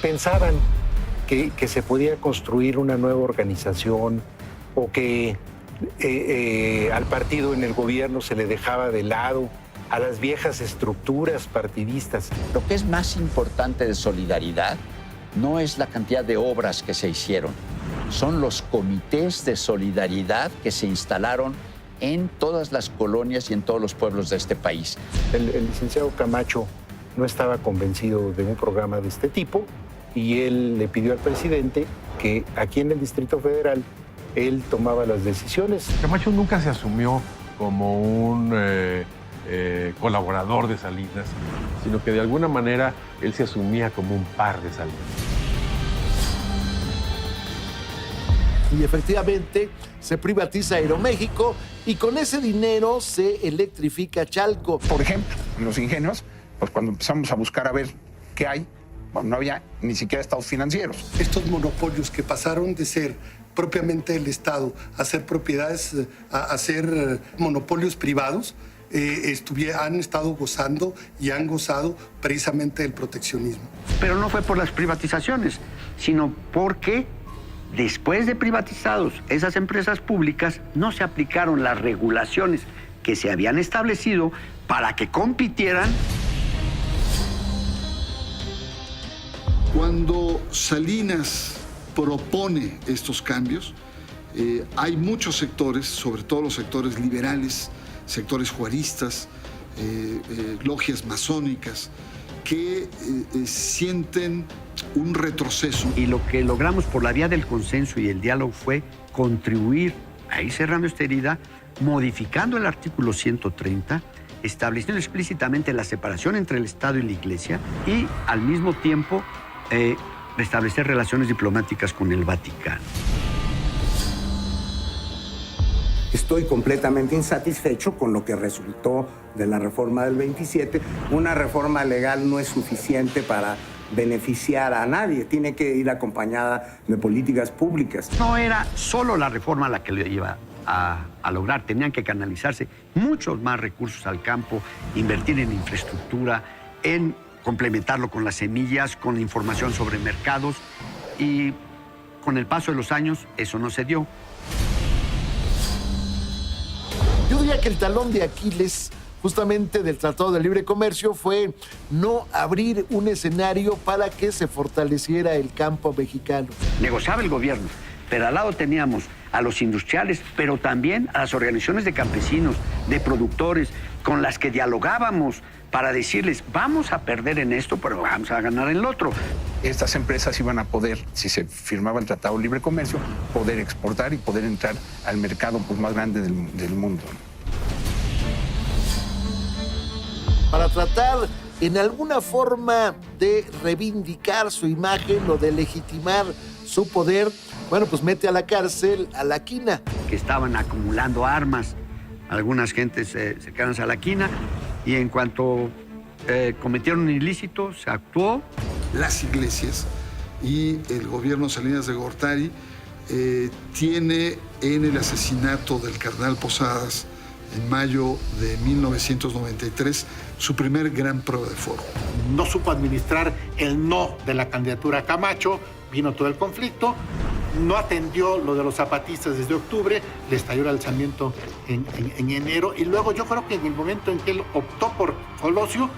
pensaban que se podía construir una nueva organización o que al partido en el gobierno se le dejaba de lado, a las viejas estructuras partidistas. Lo que es más importante de Solidaridad no es la cantidad de obras que se hicieron, son los comités de solidaridad que se instalaron en todas las colonias y en todos los pueblos de este país. El licenciado Camacho no estaba convencido de un programa de este tipo y él le pidió al presidente que aquí en el Distrito Federal él tomaba las decisiones. Camacho nunca se asumió como un colaborador de Salinas, sino que de alguna manera él se asumía como un par de Salinas. Y efectivamente se privatiza Aeroméxico y con ese dinero se electrifica Chalco. Por ejemplo, en los ingenios, pues cuando empezamos a buscar a ver qué hay, bueno, no había ni siquiera estados financieros. Estos monopolios que pasaron de ser propiamente del Estado a ser propiedades, a ser monopolios privados, han estado gozando y han gozado precisamente del proteccionismo. Pero no fue por las privatizaciones, sino porque después de privatizados esas empresas públicas no se aplicaron las regulaciones que se habían establecido para que compitieran. Cuando Salinas propone estos cambios, hay muchos sectores, sobre todo los sectores liberales, sectores juaristas, logias masónicas, que sienten un retroceso. Y lo que logramos por la vía del consenso y el diálogo fue contribuir a ir cerrando esta herida, modificando el artículo 130, estableciendo explícitamente la separación entre el Estado y la Iglesia y al mismo tiempo restablecer relaciones diplomáticas con el Vaticano. Estoy completamente insatisfecho con lo que resultó de la reforma del 27. Una reforma legal no es suficiente para beneficiar a nadie, tiene que ir acompañada de políticas públicas. No era solo la reforma la que lo iba a lograr, tenían que canalizarse muchos más recursos al campo, invertir en infraestructura, en complementarlo con las semillas, con la información sobre mercados, y con el paso de los años eso no se dio. Yo diría que el talón de Aquiles justamente del Tratado de Libre Comercio fue no abrir un escenario para que se fortaleciera el campo mexicano. Negociaba el gobierno, pero al lado teníamos a los industriales, pero también a las organizaciones de campesinos, de productores, con las que dialogábamos para decirles, vamos a perder en esto, pero vamos a ganar en el otro. Estas empresas iban a poder, si se firmaba el Tratado de Libre Comercio, poder exportar y poder entrar al mercado pues, más grande del mundo. Para tratar en alguna forma de reivindicar su imagen o de legitimar su poder, bueno, pues mete a la cárcel a la Quina. Que estaban acumulando armas. Algunas gentes se quedaron a la Quina y en cuanto cometieron un ilícito, se actuó. Las iglesias y el gobierno Salinas de Gortari tiene en el asesinato del cardenal Posadas en mayo de 1993 su primer gran prueba de fuego. No supo administrar el no de la candidatura a Camacho, vino todo el conflicto, no atendió lo de los zapatistas desde octubre, le estalló el alzamiento en enero, y luego yo creo que en el momento en que él optó por Colosio,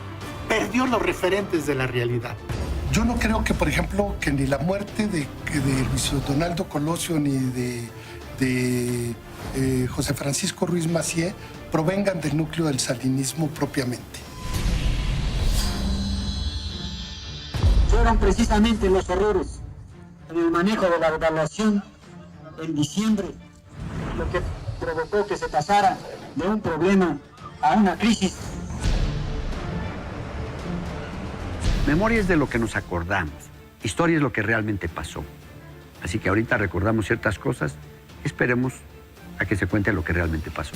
perdió los referentes de la realidad. Yo no creo que, por ejemplo, que ni la muerte de Luis Donaldo Colosio ni de José Francisco Ruiz Massieu provengan del núcleo del salinismo propiamente. Fueron precisamente los errores en el manejo de la devaluación en diciembre lo que provocó que se pasara de un problema a una crisis. Memoria es de lo que nos acordamos, historia es lo que realmente pasó. Así que ahorita recordamos ciertas cosas, esperemos a que se cuente lo que realmente pasó.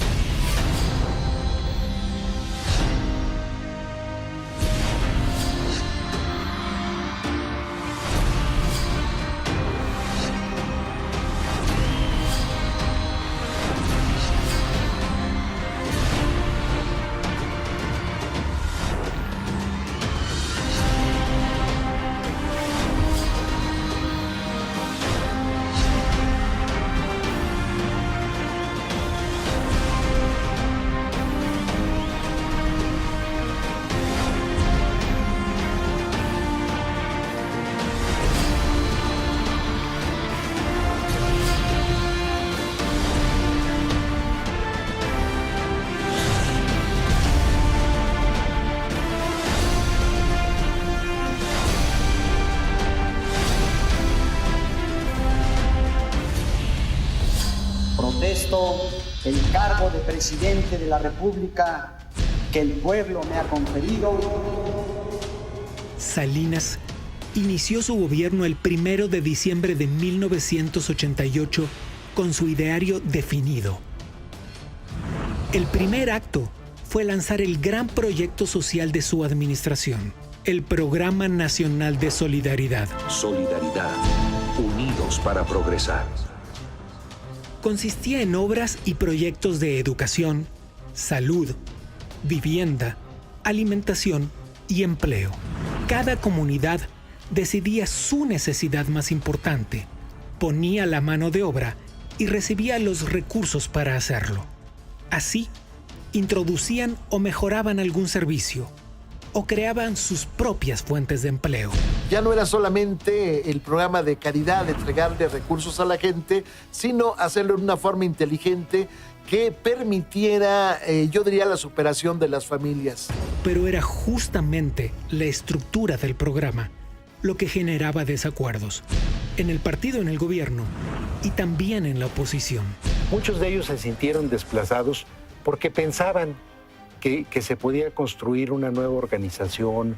acepto el cargo de presidente de la República que el pueblo me ha conferido. Salinas inició su gobierno el 1 de diciembre de 1988 con su ideario definido. El primer acto fue lanzar el gran proyecto social de su administración, el Programa Nacional de Solidaridad. Solidaridad, unidos para progresar. Consistía en obras y proyectos de educación, salud, vivienda, alimentación y empleo. Cada comunidad decidía su necesidad más importante, ponía la mano de obra y recibía los recursos para hacerlo. Así, introducían o mejoraban algún servicio o creaban sus propias fuentes de empleo. Ya no era solamente el programa de caridad, de entregarle recursos a la gente, sino hacerlo de una forma inteligente que permitiera, yo diría, la superación de las familias. Pero era justamente la estructura del programa lo que generaba desacuerdos en el partido en el gobierno y también en la oposición. Muchos de ellos se sintieron desplazados porque pensaban que se podía construir una nueva organización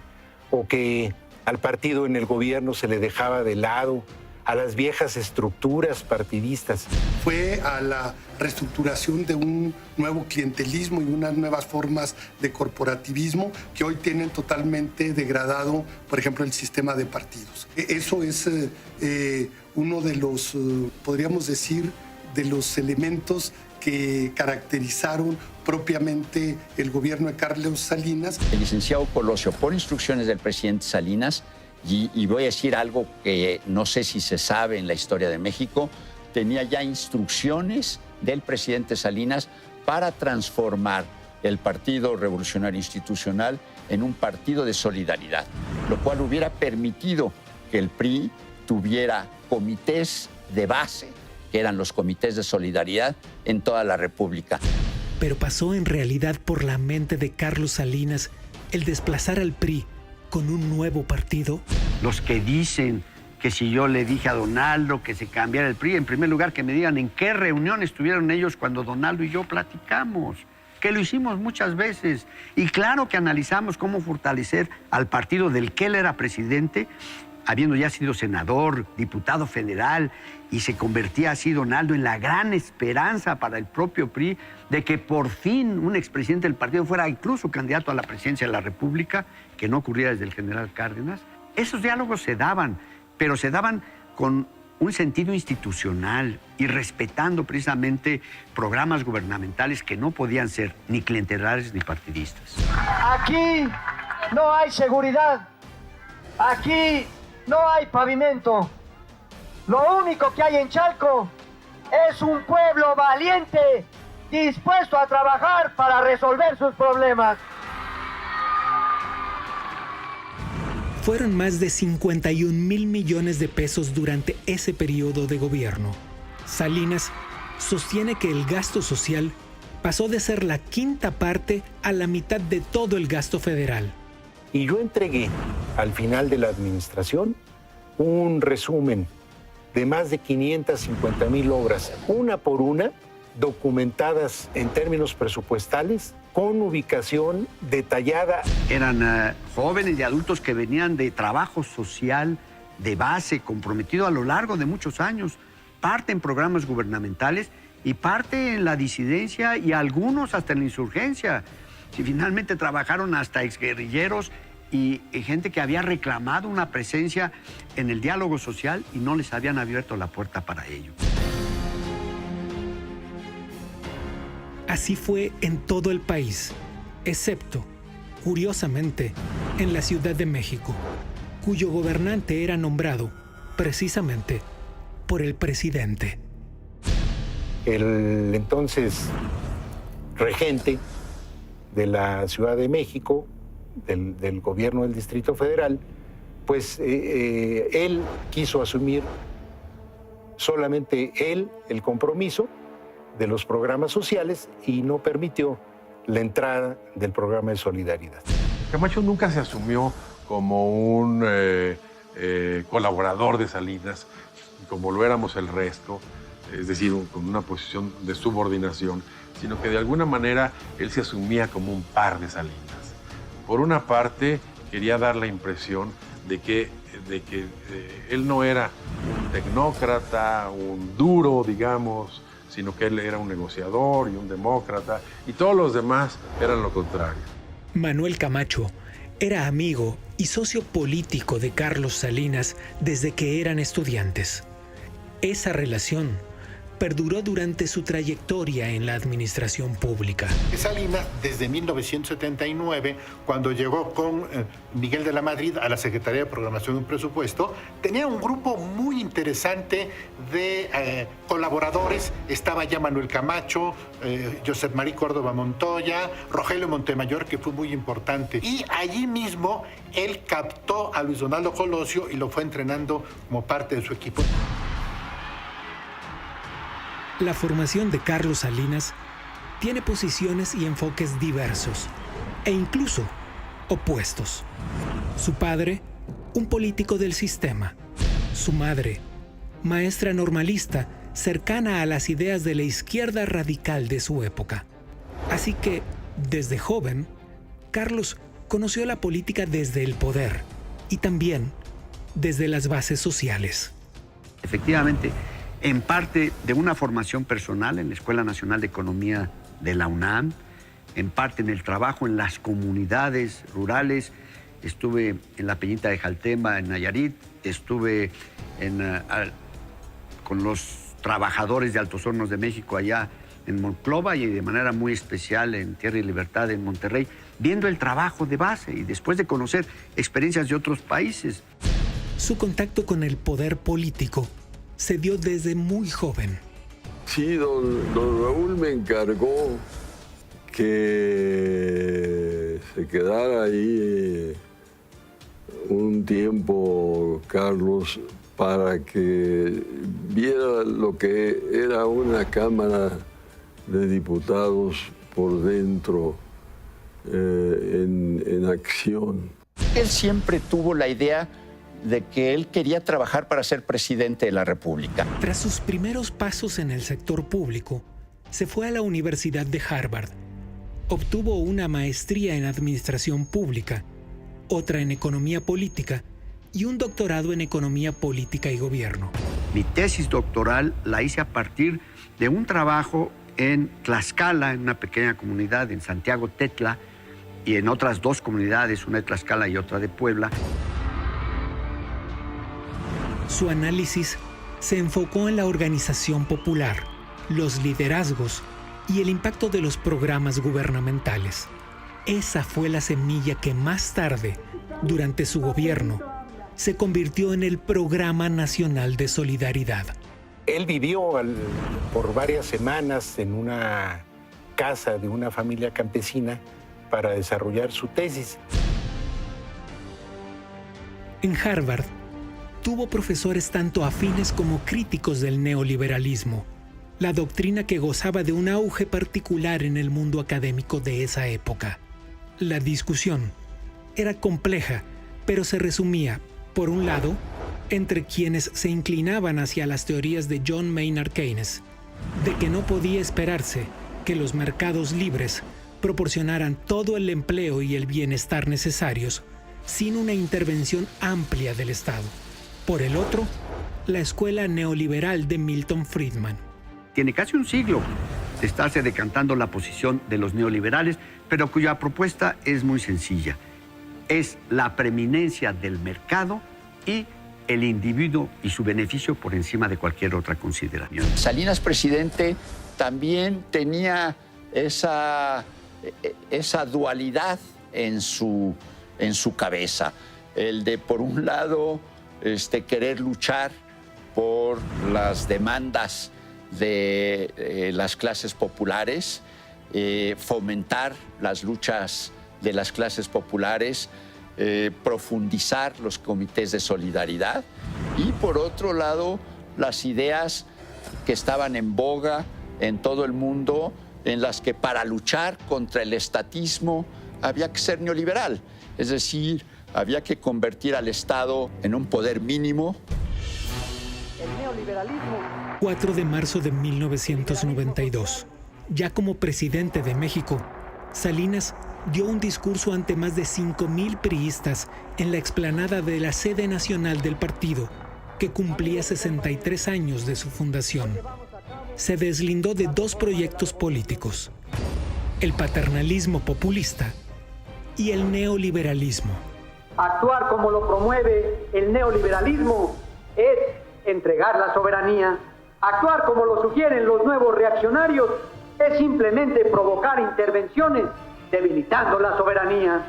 o que al partido en el gobierno se le dejaba de lado, a las viejas estructuras partidistas. Fue a la reestructuración de un nuevo clientelismo y unas nuevas formas de corporativismo que hoy tienen totalmente degradado, por ejemplo, el sistema de partidos. Eso es uno de los, podríamos decir, de los elementos que caracterizaron propiamente el gobierno de Carlos Salinas. El licenciado Colosio, por instrucciones del presidente Salinas, y voy a decir algo que no sé si se sabe en la historia de México, tenía ya instrucciones del presidente Salinas para transformar el Partido Revolucionario Institucional en un partido de solidaridad, lo cual hubiera permitido que el PRI tuviera comités de base, que eran los comités de solidaridad en toda la República. Pero pasó en realidad por la mente de Carlos Salinas el desplazar al PRI con un nuevo partido. Los que dicen que si yo le dije a Donaldo que se cambiara el PRI, en primer lugar que me digan en qué reunión estuvieron ellos cuando Donaldo y yo platicamos, que lo hicimos muchas veces. Y claro que analizamos cómo fortalecer al partido del que él era presidente, habiendo ya sido senador, diputado federal, y se convertía así Donaldo en la gran esperanza para el propio PRI de que por fin un expresidente del partido fuera incluso candidato a la presidencia de la República, que no ocurría desde el general Cárdenas. Esos diálogos se daban, pero se daban con un sentido institucional y respetando precisamente programas gubernamentales que no podían ser ni clientelares ni partidistas. Aquí no hay seguridad. Aquí no hay pavimento. Lo único que hay en Chalco es un pueblo valiente, dispuesto a trabajar para resolver sus problemas. Fueron más de 51,000 millones de pesos durante ese periodo de gobierno. Salinas sostiene que el gasto social pasó de ser la quinta parte a la mitad de todo el gasto federal. Y yo entregué al final de la administración un resumen de más de 550,000 obras, una por una, documentadas en términos presupuestales, con ubicación detallada. Eran jóvenes y adultos que venían de trabajo social de base, comprometido a lo largo de muchos años, parte en programas gubernamentales y parte en la disidencia y algunos hasta en la insurgencia. Si finalmente trabajaron hasta exguerrilleros y gente que había reclamado una presencia en el diálogo social y no les habían abierto la puerta para ello. Así fue en todo el país, excepto, curiosamente, en la Ciudad de México, cuyo gobernante era nombrado, precisamente, por el presidente. El entonces regente de la Ciudad de México, del gobierno del Distrito Federal, pues él quiso asumir solamente él el compromiso de los programas sociales y no permitió la entrada del programa de solidaridad. Camacho nunca se asumió como un colaborador de Salinas, como lo éramos el resto. es decir, con una posición de subordinación, sino que de alguna manera él se asumía como un par de Salinas. Por una parte, quería dar la impresión de que él no era un tecnócrata, un duro, digamos, sino que él era un negociador y un demócrata, y todos los demás eran lo contrario. Manuel Camacho era amigo y socio político de Carlos Salinas desde que eran estudiantes. Esa relación perduró durante su trayectoria en la administración pública. Salinas, desde 1979, cuando llegó con Miguel de la Madrid a la Secretaría de Programación y Presupuesto, tenía un grupo muy interesante de colaboradores. Estaba ya Manuel Camacho, Josep María Córdoba Montoya, Rogelio Montemayor, que fue muy importante. Y allí mismo él captó a Luis Donaldo Colosio y lo fue entrenando como parte de su equipo. La formación de Carlos Salinas tiene posiciones y enfoques diversos e incluso opuestos. Su padre, un político del sistema. Su madre, maestra normalista cercana a las ideas de la izquierda radical de su época. Así que, desde joven, Carlos conoció la política desde el poder y también desde las bases sociales. Efectivamente, en parte de una formación personal en la Escuela Nacional de Economía de la UNAM, en parte en el trabajo en las comunidades rurales. Estuve en la Peñita de Jaltemba, en Nayarit, estuve con los trabajadores de Altos Hornos de México allá en Monclova y de manera muy especial en Tierra y Libertad en Monterrey, viendo el trabajo de base y después de conocer experiencias de otros países. Su contacto con el poder político se dio desde muy joven. Sí, don Raúl me encargó que se quedara ahí un tiempo, Carlos, para que viera lo que era una Cámara de Diputados por dentro, en acción. Él siempre tuvo la idea de que él quería trabajar para ser presidente de la República. Tras sus primeros pasos en el sector público, se fue a la Universidad de Harvard. Obtuvo una maestría en Administración Pública, otra en Economía Política y un doctorado en Economía Política y Gobierno. Mi tesis doctoral la hice a partir de un trabajo en Tlaxcala, en una pequeña comunidad, en Santiago Tetla, y en otras dos comunidades, una de Tlaxcala y otra de Puebla. Su análisis se enfocó en la organización popular, los liderazgos y el impacto de los programas gubernamentales. Esa fue la semilla que más tarde, durante su gobierno, se convirtió en el Programa Nacional de Solidaridad. Él vivió por varias semanas en una casa de una familia campesina para desarrollar su tesis. En Harvard, tuvo profesores tanto afines como críticos del neoliberalismo, la doctrina que gozaba de un auge particular en el mundo académico de esa época. La discusión era compleja, pero se resumía, por un lado, entre quienes se inclinaban hacia las teorías de John Maynard Keynes, de que no podía esperarse que los mercados libres proporcionaran todo el empleo y el bienestar necesarios sin una intervención amplia del Estado. Por el otro, la escuela neoliberal de Milton Friedman. Tiene casi un siglo de estarse decantando la posición de los neoliberales, pero cuya propuesta es muy sencilla. Es la preeminencia del mercado y el individuo y su beneficio por encima de cualquier otra consideración. Salinas, presidente, también tenía esa dualidad en su cabeza. El de, por un lado, querer luchar por las demandas de las clases populares, fomentar las luchas de las clases populares, profundizar los comités de solidaridad y, por otro lado, las ideas que estaban en boga en todo el mundo, en las que para luchar contra el estatismo había que ser neoliberal, es decir, había que convertir al Estado en un poder mínimo. El neoliberalismo 4 de marzo de 1992. Ya como presidente de México, Salinas dio un discurso ante más de 5,000 priistas en la explanada de la sede nacional del partido, que cumplía 63 años de su fundación. Se deslindó de 2 proyectos políticos: el paternalismo populista y el neoliberalismo. Actuar como lo promueve el neoliberalismo es entregar la soberanía. Actuar como lo sugieren los nuevos reaccionarios es simplemente provocar intervenciones debilitando la soberanía.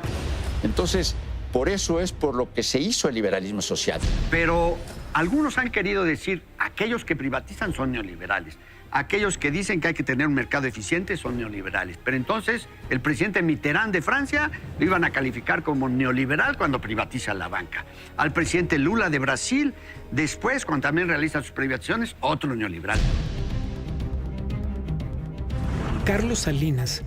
Entonces, por eso es por lo que se hizo el liberalismo social. Pero algunos han querido decir, aquellos que privatizan son neoliberales. Aquellos que dicen que hay que tener un mercado eficiente son neoliberales. Pero entonces el presidente Mitterrand de Francia lo iban a calificar como neoliberal cuando privatiza la banca. Al presidente Lula de Brasil, después, cuando también realiza sus privatizaciones, otro neoliberal. Carlos Salinas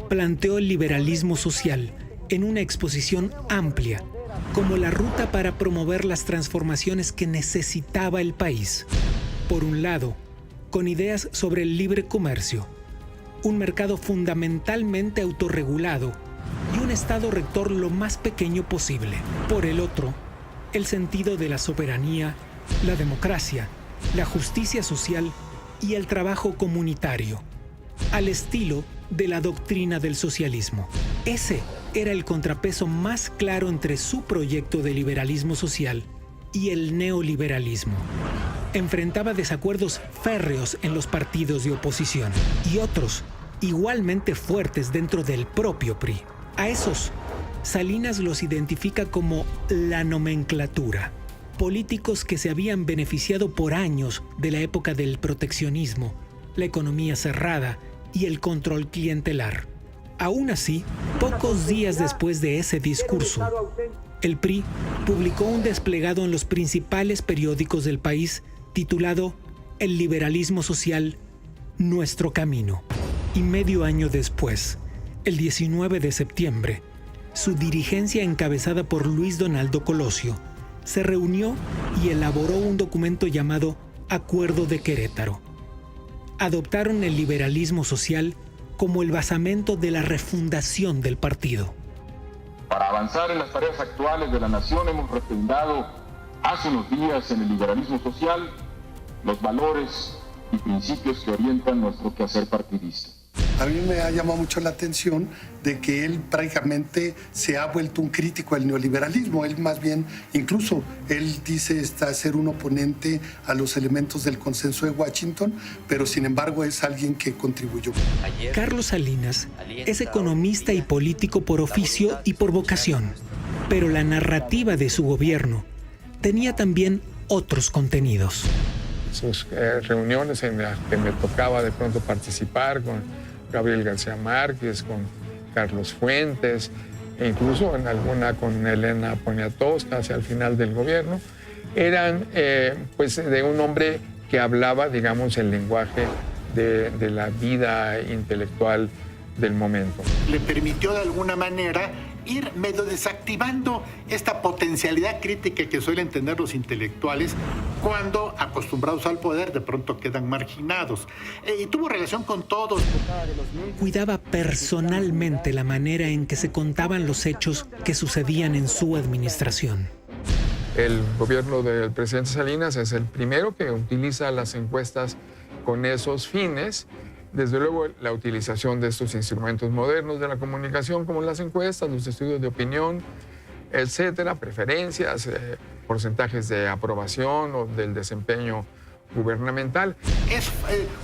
planteó el liberalismo social en una exposición amplia como la ruta para promover las transformaciones que necesitaba el país. Por un lado, con ideas sobre el libre comercio, un mercado fundamentalmente autorregulado y un Estado rector lo más pequeño posible. Por el otro, el sentido de la soberanía, la democracia, la justicia social y el trabajo comunitario, al estilo de la doctrina del socialismo. Ese era el contrapeso más claro entre su proyecto de liberalismo social y el neoliberalismo. Enfrentaba desacuerdos férreos en los partidos de oposición y otros igualmente fuertes dentro del propio PRI. A esos, Salinas los identifica como la nomenclatura, políticos que se habían beneficiado por años de la época del proteccionismo, la economía cerrada y el control clientelar. Aún así, pocos días después de ese discurso, el PRI publicó un desplegado en los principales periódicos del país titulado El liberalismo social, nuestro camino. Y medio año después, el 19 de septiembre, su dirigencia encabezada por Luis Donaldo Colosio se reunió y elaboró un documento llamado Acuerdo de Querétaro. Adoptaron el liberalismo social como el basamento de la refundación del partido. Para avanzar en las tareas actuales de la nación hemos refrendado hace unos días en el liberalismo social los valores y principios que orientan nuestro quehacer partidista. A mí me ha llamado mucho la atención de que él prácticamente se ha vuelto un crítico del neoliberalismo. Él más bien, incluso, él dice ser un oponente a los elementos del consenso de Washington, pero sin embargo es alguien que contribuyó. Carlos Salinas es economista y político por oficio y por vocación, pero la narrativa de su gobierno tenía también otros contenidos. Sus reuniones en las que me tocaba de pronto participar con Gabriel García Márquez, con Carlos Fuentes, e incluso en alguna con Elena Poniatowska hacia el final del gobierno, eran pues de un hombre que hablaba, digamos, el lenguaje de la vida intelectual del momento. Le permitió de alguna manera ir medio desactivando esta potencialidad crítica que suelen tener los intelectuales cuando, acostumbrados al poder, de pronto quedan marginados. Y tuvo relación con todos. Cuidaba personalmente la manera en que se contaban los hechos que sucedían en su administración. El gobierno del presidente Salinas es el primero que utiliza las encuestas con esos fines. Desde luego, la utilización de estos instrumentos modernos de la comunicación, como las encuestas, los estudios de opinión, etcétera, preferencias, porcentajes de aprobación o del desempeño gubernamental. Es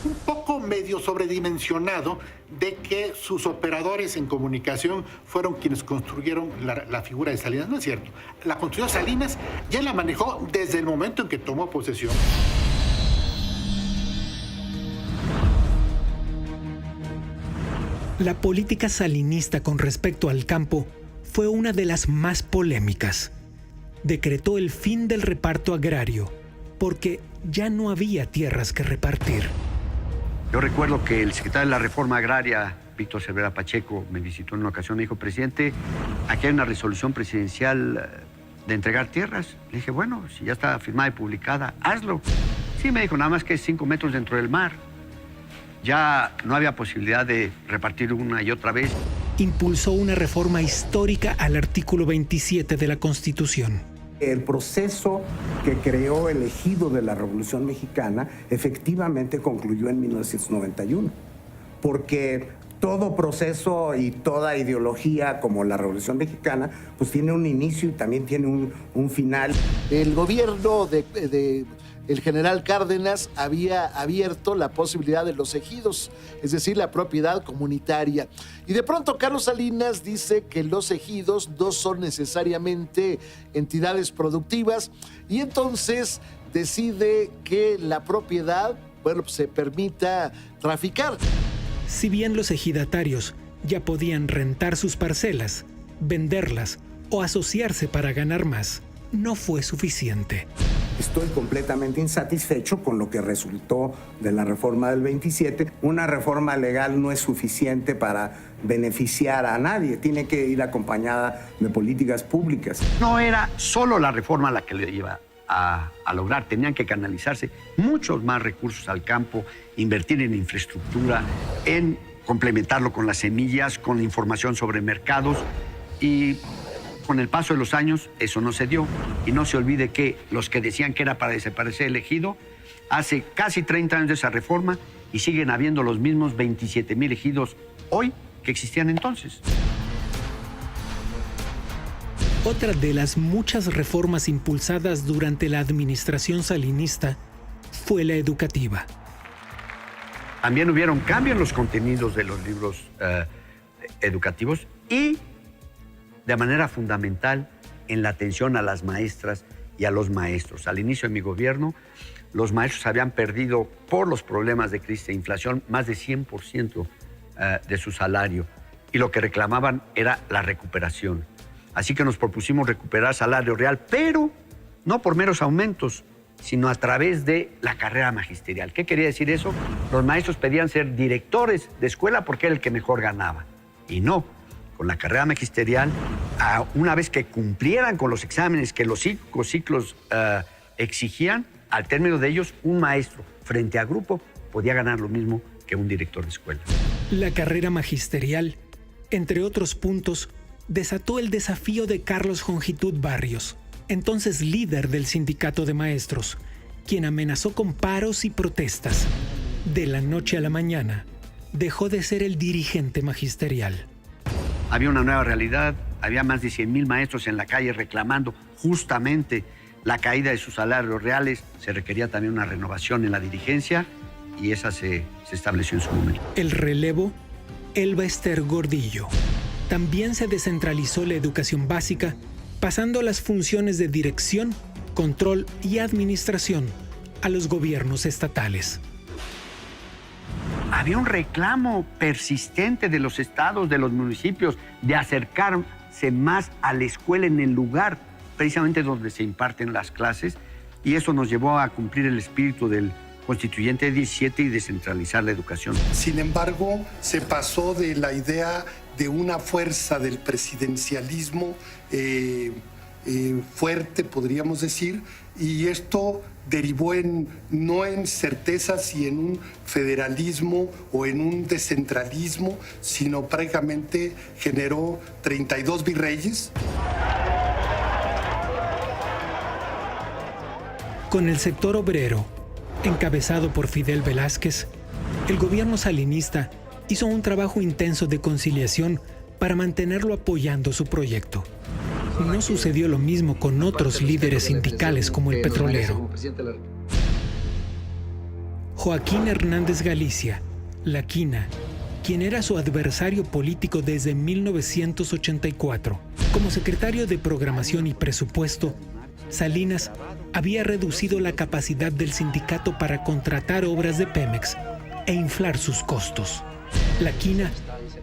un poco medio sobredimensionado de que sus operadores en comunicación fueron quienes construyeron la figura de Salinas. No es cierto. La construyó Salinas, ya la manejó desde el momento en que tomó posesión. La política salinista con respecto al campo fue una de las más polémicas. Decretó el fin del reparto agrario porque ya no había tierras que repartir. Yo recuerdo que el secretario de la Reforma Agraria, Víctor Cervera Pacheco, me visitó en una ocasión y me dijo: presidente, aquí hay una resolución presidencial de entregar tierras. Le dije, bueno, si ya está firmada y publicada, hazlo. Sí, me dijo, nada más que 5 metros dentro del mar. Ya no había posibilidad de repartir una y otra vez. Impulsó una reforma histórica al artículo 27 de la Constitución. El proceso que creó el ejido de la Revolución Mexicana efectivamente concluyó en 1991, porque todo proceso y toda ideología como la Revolución Mexicana pues tiene un inicio y también tiene un final. El gobierno el general Cárdenas había abierto la posibilidad de los ejidos, es decir, la propiedad comunitaria. Y de pronto Carlos Salinas dice que los ejidos no son necesariamente entidades productivas y entonces decide que la propiedad, se permita traficar. Si bien los ejidatarios ya podían rentar sus parcelas, venderlas o asociarse para ganar más, no fue suficiente. Estoy completamente insatisfecho con lo que resultó de la reforma del 27. Una reforma legal no es suficiente para beneficiar a nadie, tiene que ir acompañada de políticas públicas. No era solo la reforma la que le iba a lograr, tenían que canalizarse muchos más recursos al campo, invertir en infraestructura, en complementarlo con las semillas, con la información sobre mercados y con el paso de los años eso no se dio. Y no se olvide que los que decían que era para desaparecer el ejido, hace casi 30 años de esa reforma y siguen habiendo los mismos 27,000 ejidos hoy que existían entonces. Otra de las muchas reformas impulsadas durante la administración salinista fue la educativa. También hubieron cambios en los contenidos de los libros educativos y de manera fundamental en la atención a las maestras y a los maestros. Al inicio de mi gobierno, los maestros habían perdido, por los problemas de crisis e inflación, más de 100% de su salario. Y lo que reclamaban era la recuperación. Así que nos propusimos recuperar salario real, pero no por meros aumentos, sino a través de la carrera magisterial. ¿Qué quería decir eso? Los maestros pedían ser directores de escuela porque era el que mejor ganaba. Y no. Con la carrera magisterial, una vez que cumplieran con los exámenes que los ciclos exigían, al término de ellos, un maestro frente a grupo podía ganar lo mismo que un director de escuela. La carrera magisterial, entre otros puntos, desató el desafío de Carlos Jongitud Barrios, entonces líder del sindicato de maestros, quien amenazó con paros y protestas. De la noche a la mañana, dejó de ser el dirigente magisterial. Había una nueva realidad, había más de 100,000 maestros en la calle reclamando justamente la caída de sus salarios reales. Se requería también una renovación en la dirigencia y esa se estableció en su momento. El relevo, Elba Ester Gordillo. También se descentralizó la educación básica, pasando las funciones de dirección, control y administración a los gobiernos estatales. Había un reclamo persistente de los estados, de los municipios, de acercarse más a la escuela en el lugar precisamente donde se imparten las clases, y eso nos llevó a cumplir el espíritu del Constituyente 17 y descentralizar la educación. Sin embargo, se pasó de la idea de una fuerza del presidencialismo fuerte, podríamos decir, y esto derivó no en certezas y en un federalismo o en un descentralismo, sino prácticamente generó 32 virreyes. Con el sector obrero, encabezado por Fidel Velázquez, el gobierno salinista hizo un trabajo intenso de conciliación para mantenerlo apoyando su proyecto. No sucedió lo mismo con otros líderes sindicales como el petrolero. Joaquín Hernández Galicia, La Quina, quien era su adversario político desde 1984. Como secretario de Programación y Presupuesto, Salinas había reducido la capacidad del sindicato para contratar obras de Pemex e inflar sus costos. La Quina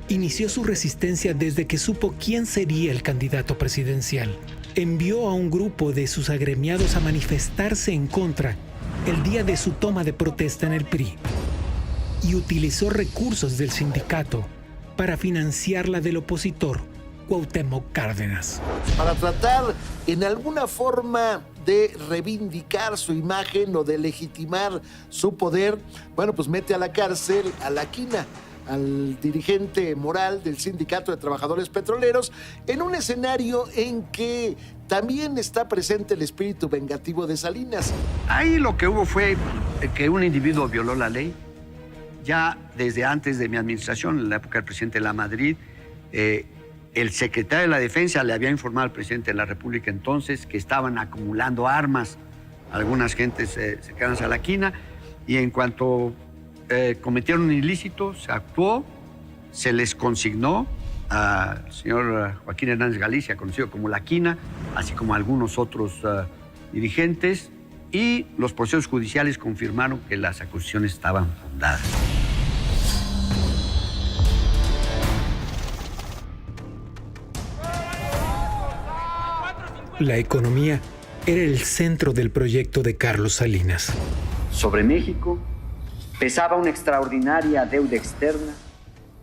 inició su resistencia desde que supo quién sería el candidato presidencial. Envió a un grupo de sus agremiados a manifestarse en contra el día de su toma de protesta en el PRI y utilizó recursos del sindicato para financiar la del opositor Cuauhtémoc Cárdenas. Para tratar en alguna forma de reivindicar su imagen o de legitimar su poder, bueno, pues mete a la cárcel a La Quina, al dirigente moral del Sindicato de Trabajadores Petroleros, en un escenario en que también está presente el espíritu vengativo de Salinas. Ahí lo que hubo fue que un individuo violó la ley. Ya desde antes de mi administración, en la época del presidente Lamadrid, el secretario de la Defensa le había informado al presidente de la República entonces que estaban acumulando armas algunas gentes cercanas a La Quina, y en cuanto cometieron un ilícito, se actuó, se les consignó al señor Joaquín Hernández Galicia, conocido como La Quina, así como a algunos otros dirigentes, y los procesos judiciales confirmaron que las acusaciones estaban fundadas. La economía era el centro del proyecto de Carlos Salinas. Sobre México pesaba una extraordinaria deuda externa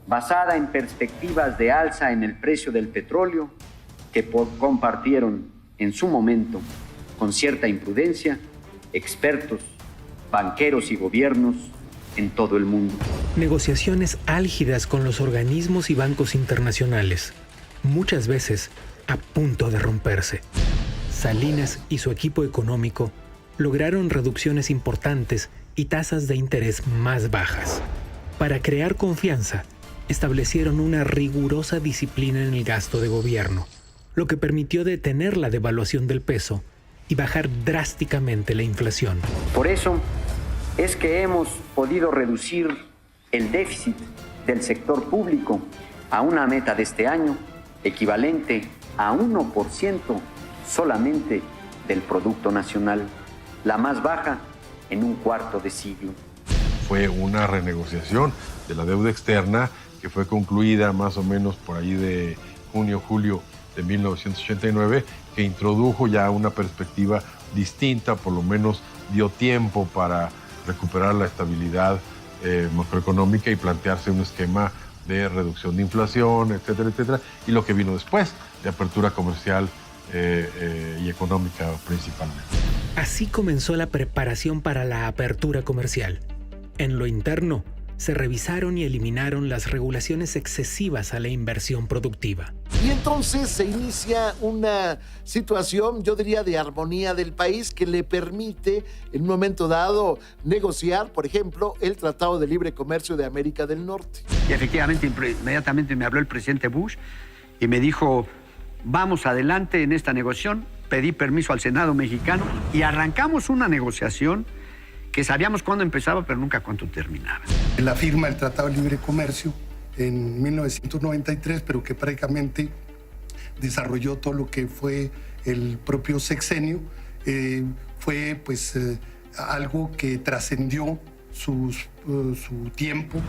basada en perspectivas de alza en el precio del petróleo que compartieron en su momento, con cierta imprudencia, expertos, banqueros y gobiernos en todo el mundo. Negociaciones álgidas con los organismos y bancos internacionales, muchas veces a punto de romperse. Salinas y su equipo económico lograron reducciones importantes y tasas de interés más bajas. Para crear confianza, establecieron una rigurosa disciplina en el gasto de gobierno, lo que permitió detener la devaluación del peso y bajar drásticamente la inflación. Por eso es que hemos podido reducir el déficit del sector público a una meta de este año equivalente a 1% solamente del Producto Nacional, la más baja en un cuarto de siglo. Fue una renegociación de la deuda externa que fue concluida más o menos por ahí de junio-julio de 1989, que introdujo ya una perspectiva distinta, por lo menos dio tiempo para recuperar la estabilidad macroeconómica y plantearse un esquema de reducción de inflación, etcétera, etcétera, y lo que vino después, de apertura comercial y económica principalmente. Así comenzó la preparación para la apertura comercial. En lo interno, se revisaron y eliminaron las regulaciones excesivas a la inversión productiva. Y entonces se inicia una situación, yo diría, de armonía del país que le permite, en un momento dado, negociar, por ejemplo, el Tratado de Libre Comercio de América del Norte. Y efectivamente, inmediatamente me habló el presidente Bush y me dijo, vamos adelante en esta negociación. Pedí permiso al Senado mexicano y arrancamos una negociación que sabíamos cuándo empezaba, pero nunca cuándo terminaba. La firma del Tratado de Libre Comercio en 1993, pero que prácticamente desarrolló todo lo que fue el propio sexenio, fue pues algo que trascendió su tiempo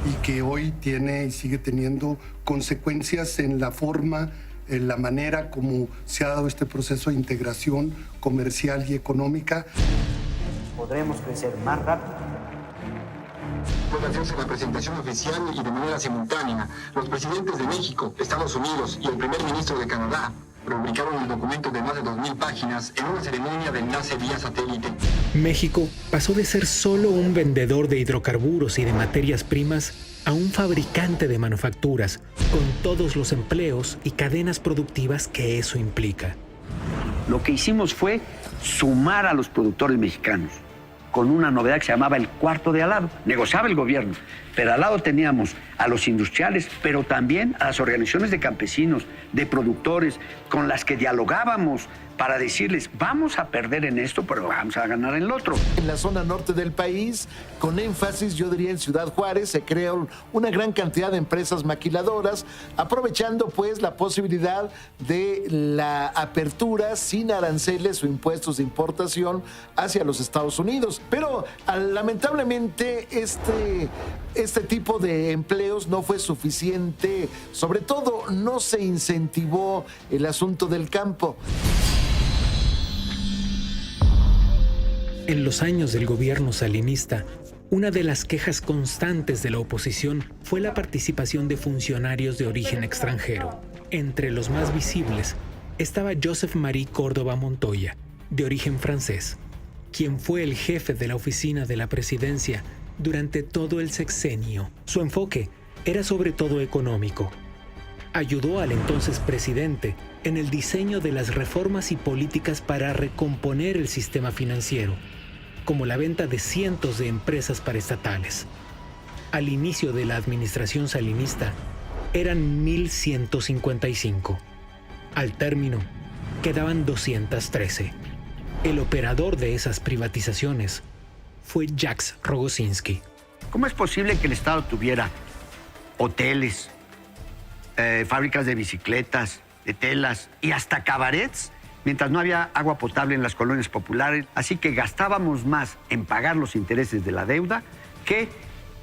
y que hoy tiene y sigue teniendo consecuencias en la forma, en la manera como se ha dado este proceso de integración comercial y económica. Podremos crecer más rápido. Puede hacerse la presentación oficial y de manera simultánea. Los presidentes de México, Estados Unidos y el primer ministro de Canadá publicaron el documento de más de 2,000 páginas en una ceremonia de enlace vía satélite. México pasó de ser solo un vendedor de hidrocarburos y de materias primas a un fabricante de manufacturas, con todos los empleos y cadenas productivas que eso implica. Lo que hicimos fue sumar a los productores mexicanos con una novedad que se llamaba el cuarto de al lado. Negociaba el gobierno, pero al lado teníamos a los industriales, pero también a las organizaciones de campesinos, de productores, con las que dialogábamos para decirles, vamos a perder en esto, pero vamos a ganar en lo otro. En la zona norte del país, con énfasis, yo diría en Ciudad Juárez, se creó una gran cantidad de empresas maquiladoras, aprovechando pues la posibilidad de la apertura sin aranceles o impuestos de importación hacia los Estados Unidos. Pero lamentablemente este tipo de empleos no fue suficiente, sobre todo no se incentivó el asunto del campo. En los años del gobierno salinista, una de las quejas constantes de la oposición fue la participación de funcionarios de origen extranjero. Entre los más visibles estaba Joseph Marie Córdoba Montoya, de origen francés, quien fue el jefe de la oficina de la presidencia durante todo el sexenio. Su enfoque era sobre todo económico. Ayudó al entonces presidente en el diseño de las reformas y políticas para recomponer el sistema financiero, como la venta de cientos de empresas paraestatales. Al inicio de la administración salinista, eran 1,155. Al término, quedaban 213. El operador de esas privatizaciones fue Jacques Rogozinski. ¿Cómo es posible que el Estado tuviera hoteles, fábricas de bicicletas, de telas y hasta cabarets, mientras no había agua potable en las colonias populares? Así que gastábamos más en pagar los intereses de la deuda que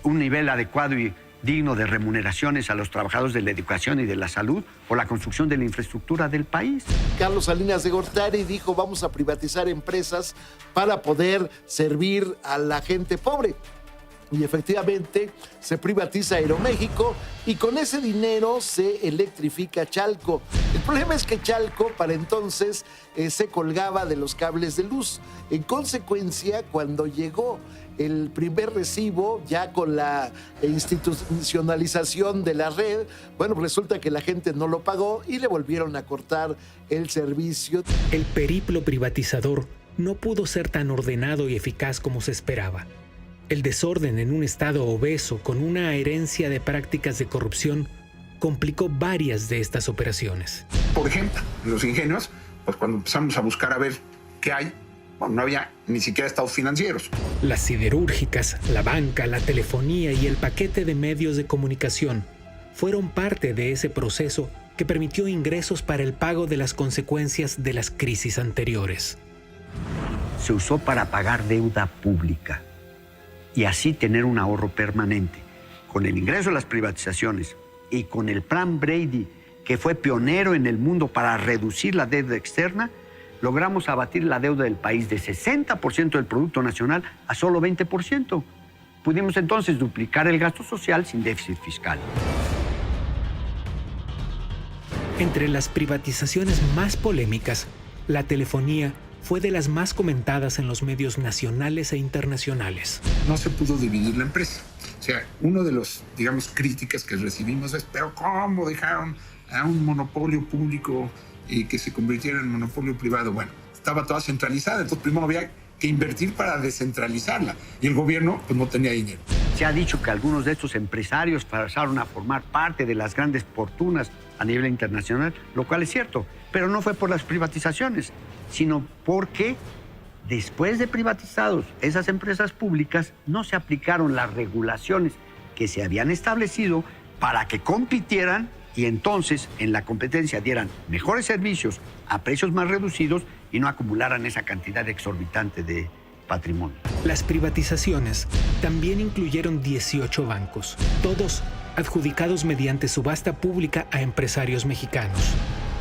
un nivel adecuado y digno de remuneraciones a los trabajadores de la educación y de la salud o la construcción de la infraestructura del país. Carlos Salinas de Gortari dijo: vamos a privatizar empresas para poder servir a la gente pobre. Y efectivamente se privatiza Aeroméxico y con ese dinero se electrifica Chalco. El problema es que Chalco para entonces se colgaba de los cables de luz. En consecuencia, cuando llegó el primer recibo, ya con la institucionalización de la red, bueno, resulta que la gente no lo pagó y le volvieron a cortar el servicio. El periplo privatizador no pudo ser tan ordenado y eficaz como se esperaba. El desorden en un estado obeso con una herencia de prácticas de corrupción complicó varias de estas operaciones. Por ejemplo, los ingenios, pues cuando empezamos a buscar a ver qué hay, bueno, no había ni siquiera estados financieros. Las siderúrgicas, la banca, la telefonía y el paquete de medios de comunicación fueron parte de ese proceso que permitió ingresos para el pago de las consecuencias de las crisis anteriores. Se usó para pagar deuda pública y así tener un ahorro permanente. Con el ingreso de las privatizaciones y con el Plan Brady, que fue pionero en el mundo para reducir la deuda externa, logramos abatir la deuda del país de 60% del Producto Nacional a solo 20%. Pudimos entonces duplicar el gasto social sin déficit fiscal. Entre las privatizaciones más polémicas, la telefonía fue de las más comentadas en los medios nacionales e internacionales. No se pudo dividir la empresa. O sea, uno de los, digamos, críticas que recibimos es, pero ¿cómo dejaron a un monopolio público y que se convirtiera en monopolio privado? Bueno, estaba toda centralizada, entonces primero había que invertir para descentralizarla y el gobierno pues no tenía dinero. Se ha dicho que algunos de estos empresarios pasaron a formar parte de las grandes fortunas a nivel internacional, lo cual es cierto, pero no fue por las privatizaciones, sino porque después de privatizados esas empresas públicas no se aplicaron las regulaciones que se habían establecido para que compitieran y entonces en la competencia dieran mejores servicios a precios más reducidos y no acumularan esa cantidad exorbitante de patrimonio. Las privatizaciones también incluyeron 18 bancos, todos adjudicados mediante subasta pública a empresarios mexicanos.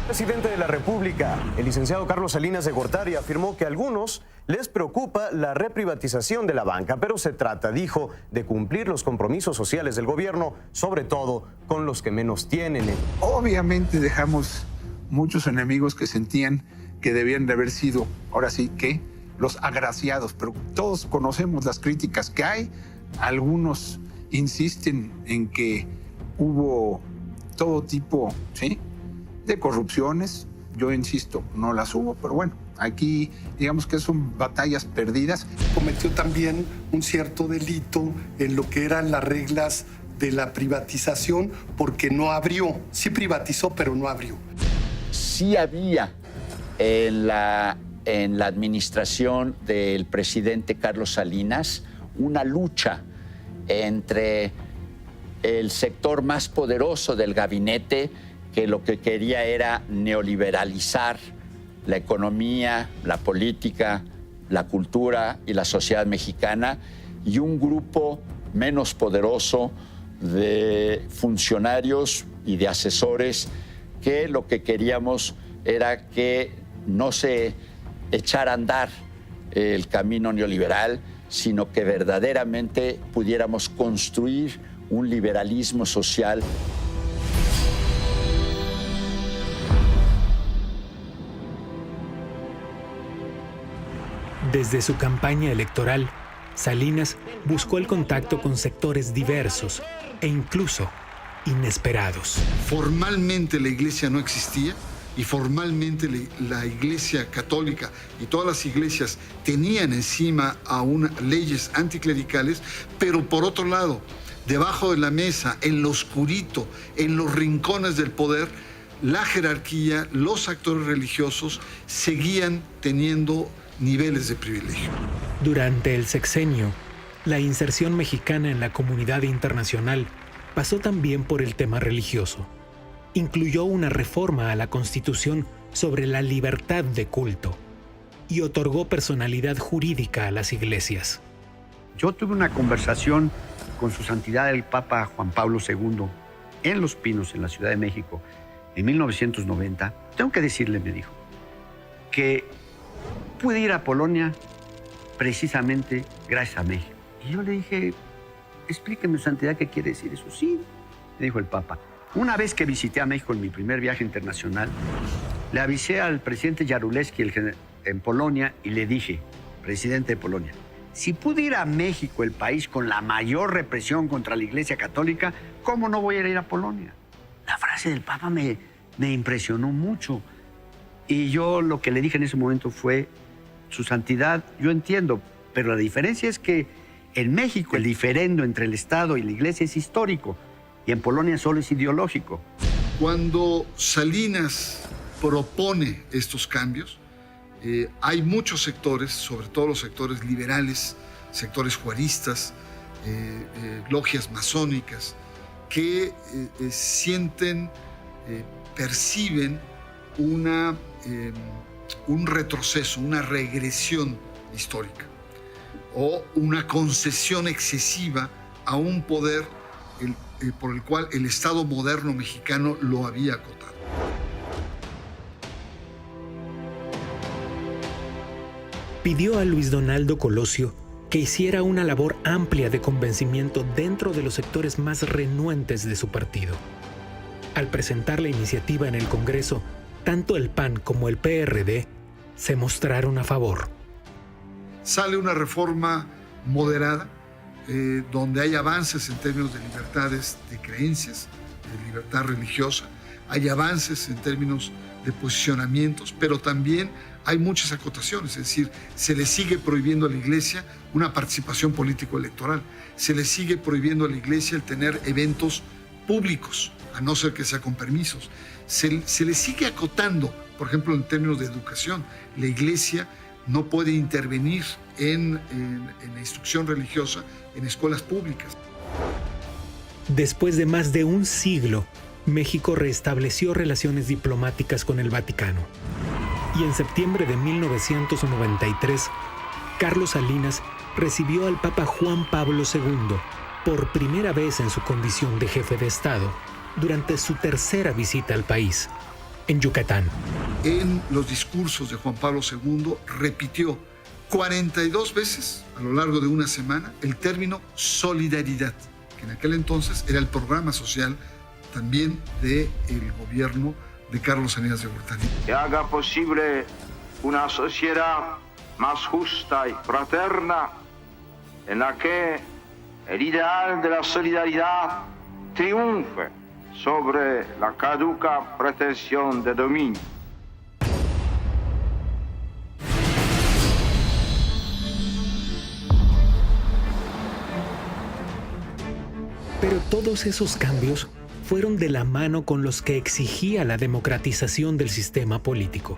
El presidente de la República, el licenciado Carlos Salinas de Gortari, afirmó que a algunos les preocupa la reprivatización de la banca, pero se trata, dijo, de cumplir los compromisos sociales del gobierno, sobre todo con los que menos tienen. Obviamente dejamos muchos enemigos que sentían que debían de haber sido, ahora sí que, los agraciados, pero todos conocemos las críticas que hay. Algunos insisten en que hubo todo tipo, ¿sí?, de corrupciones. Yo insisto, no las hubo, pero bueno, aquí digamos que son batallas perdidas. Cometió también un cierto delito en lo que eran las reglas de la privatización porque no abrió. Sí privatizó, pero no abrió. Sí había en la administración del presidente Carlos Salinas una lucha entre el sector más poderoso del gabinete, que lo que quería era neoliberalizar la economía, la política, la cultura y la sociedad mexicana, y un grupo menos poderoso de funcionarios y de asesores que lo que queríamos era que no se echara a andar el camino neoliberal, sino que verdaderamente pudiéramos construir un liberalismo social. Desde su campaña electoral, Salinas buscó el contacto con sectores diversos e incluso inesperados. Formalmente la iglesia no existía y formalmente la iglesia católica y todas las iglesias tenían encima leyes anticlericales, pero por otro lado, debajo de la mesa, en lo oscurito, en los rincones del poder, la jerarquía, los actores religiosos seguían teniendo niveles de privilegio. Durante el sexenio, la inserción mexicana en la comunidad internacional pasó también por el tema religioso. Incluyó una reforma a la Constitución sobre la libertad de culto y otorgó personalidad jurídica a las iglesias. Yo tuve una conversación con su santidad el Papa Juan Pablo II en Los Pinos, en la Ciudad de México, en 1990. Tengo que decirle, me dijo, que pude ir a Polonia precisamente gracias a México. Y yo le dije, explíqueme, santidad, ¿qué quiere decir eso? Sí, me dijo el Papa. Una vez que visité a México en mi primer viaje internacional, le avisé al presidente Jaruzelski en Polonia y le dije, presidente de Polonia, si pude ir a México, el país con la mayor represión contra la Iglesia Católica, ¿cómo no voy a ir a Polonia? La frase del Papa me impresionó mucho. Y yo lo que le dije en ese momento fue, su santidad, yo entiendo, pero la diferencia es que en México el diferendo entre el Estado y la Iglesia es histórico y en Polonia solo es ideológico. Cuando Salinas propone estos cambios, hay muchos sectores, sobre todo los sectores liberales, sectores juaristas, logias masónicas, que sienten, perciben un retroceso, una regresión histórica o una concesión excesiva a un poder por el cual el Estado moderno mexicano lo había acotado. Pidió a Luis Donaldo Colosio que hiciera una labor amplia de convencimiento dentro de los sectores más renuentes de su partido. Al presentar la iniciativa en el Congreso, tanto el PAN como el PRD se mostraron a favor. Sale una reforma moderada, donde hay avances en términos de libertades de creencias, de libertad religiosa, hay avances en términos de posicionamientos, pero también hay muchas acotaciones, es decir, se le sigue prohibiendo a la Iglesia una participación político-electoral, se le sigue prohibiendo a la Iglesia el tener eventos públicos, a no ser que sea con permisos, se le sigue acotando, por ejemplo, en términos de educación, la Iglesia no puede intervenir en la instrucción religiosa en escuelas públicas. Después de más de un siglo, México restableció relaciones diplomáticas con el Vaticano. Y en septiembre de 1993, Carlos Salinas recibió al Papa Juan Pablo II por primera vez en su condición de jefe de Estado durante su tercera visita al país, en Yucatán. En los discursos de Juan Pablo II repitió 42 veces a lo largo de una semana el término solidaridad, que en aquel entonces era el programa social también del gobierno de Carlos Salinas de Gortari. Que haga posible una sociedad más justa y fraterna en la que el ideal de la solidaridad triunfe sobre la caduca pretensión de dominio. Pero todos esos cambios fueron de la mano con los que exigía la democratización del sistema político.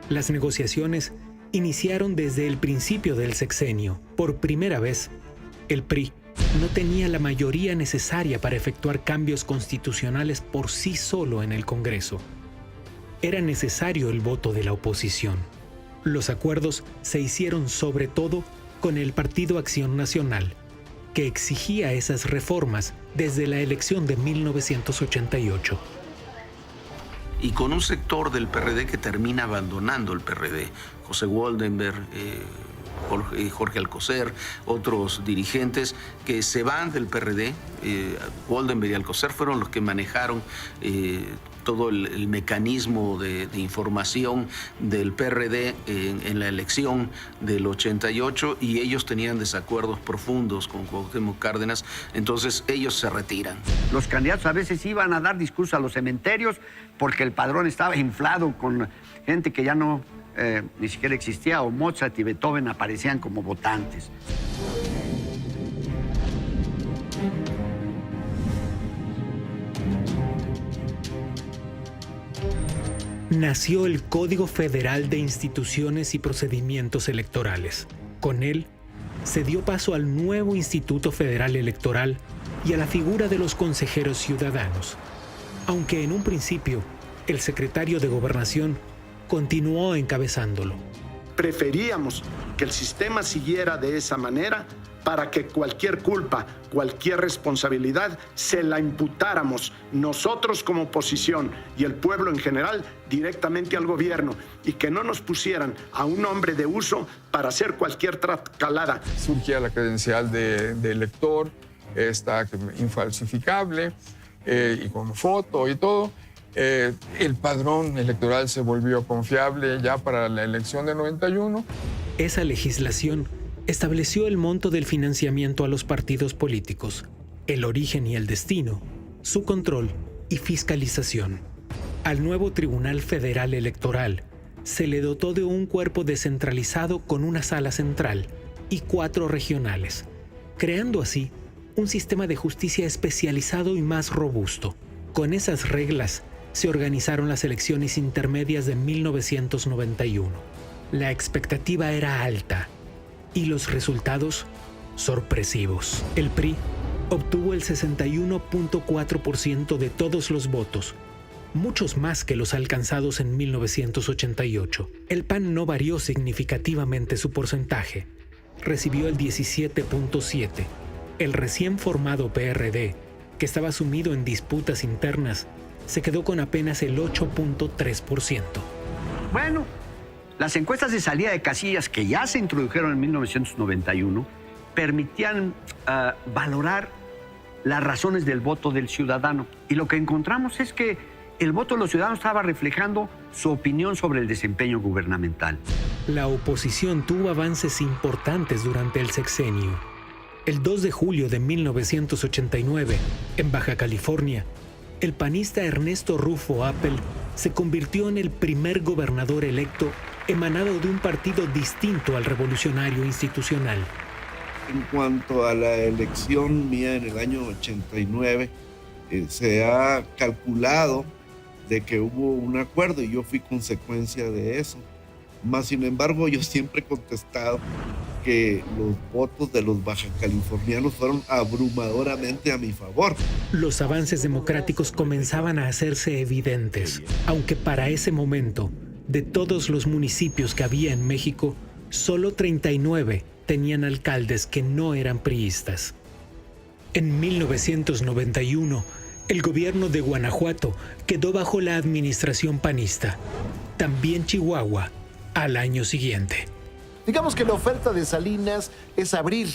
Las negociaciones iniciaron desde el principio del sexenio. Por primera vez, el PRI no tenía la mayoría necesaria para efectuar cambios constitucionales por sí solo en el Congreso. Era necesario el voto de la oposición. Los acuerdos se hicieron sobre todo con el Partido Acción Nacional, que exigía esas reformas desde la elección de 1988. Y con un sector del PRD que termina abandonando el PRD. José Woldenberg, Jorge Alcocer, otros dirigentes que se van del PRD. Woldenberg y Alcocer fueron los que manejaron todo el mecanismo de información del PRD en la elección del 88 y ellos tenían desacuerdos profundos con Cuauhtémoc Cárdenas, entonces ellos se retiran. Los candidatos a veces iban a dar discursos a los cementerios porque el padrón estaba inflado con gente que ya no ni siquiera existía, o Mozart y Beethoven aparecían como votantes. Nació el Código Federal de Instituciones y Procedimientos Electorales. Con él, se dio paso al nuevo Instituto Federal Electoral y a la figura de los consejeros ciudadanos. Aunque en un principio, el secretario de Gobernación continuó encabezándolo. Preferíamos que el sistema siguiera de esa manera para que cualquier culpa, cualquier responsabilidad, se la imputáramos nosotros como oposición y el pueblo en general directamente al gobierno y que no nos pusieran a un hombre de uso para hacer cualquier tracalada. Surgía la credencial de elector, esta infalsificable y con foto y todo. El padrón electoral se volvió confiable ya para la elección de 91. Esa legislación estableció el monto del financiamiento a los partidos políticos, el origen y el destino, su control y fiscalización. Al nuevo Tribunal Federal Electoral se le dotó de un cuerpo descentralizado con una sala central y 4 regionales, creando así un sistema de justicia especializado y más robusto. Con esas reglas se organizaron las elecciones intermedias de 1991. La expectativa era alta y los resultados sorpresivos. El PRI obtuvo el 61.4% de todos los votos, muchos más que los alcanzados en 1988. El PAN no varió significativamente su porcentaje, recibió el 17.7%. El recién formado PRD, que estaba sumido en disputas internas, se quedó con apenas el 8.3%. Bueno, las encuestas de salida de casillas que ya se introdujeron en 1991 permitían valorar las razones del voto del ciudadano. Y lo que encontramos es que el voto de los ciudadanos estaba reflejando su opinión sobre el desempeño gubernamental. La oposición tuvo avances importantes durante el sexenio. El 2 de julio de 1989, en Baja California, el panista Ernesto Rufo Appel se convirtió en el primer gobernador electo emanado de un partido distinto al revolucionario institucional. En cuanto a la elección mía en el año 89, se ha calculado de que hubo un acuerdo y yo fui consecuencia de eso. Más sin embargo, yo siempre he contestado que los votos de los bajacalifornianos fueron abrumadoramente a mi favor. Los avances democráticos comenzaban a hacerse evidentes, aunque para ese momento, de todos los municipios que había en México, solo 39 tenían alcaldes que no eran priistas. En 1991, el gobierno de Guanajuato quedó bajo la administración panista. También Chihuahua, al año siguiente. Digamos que la oferta de Salinas es abrir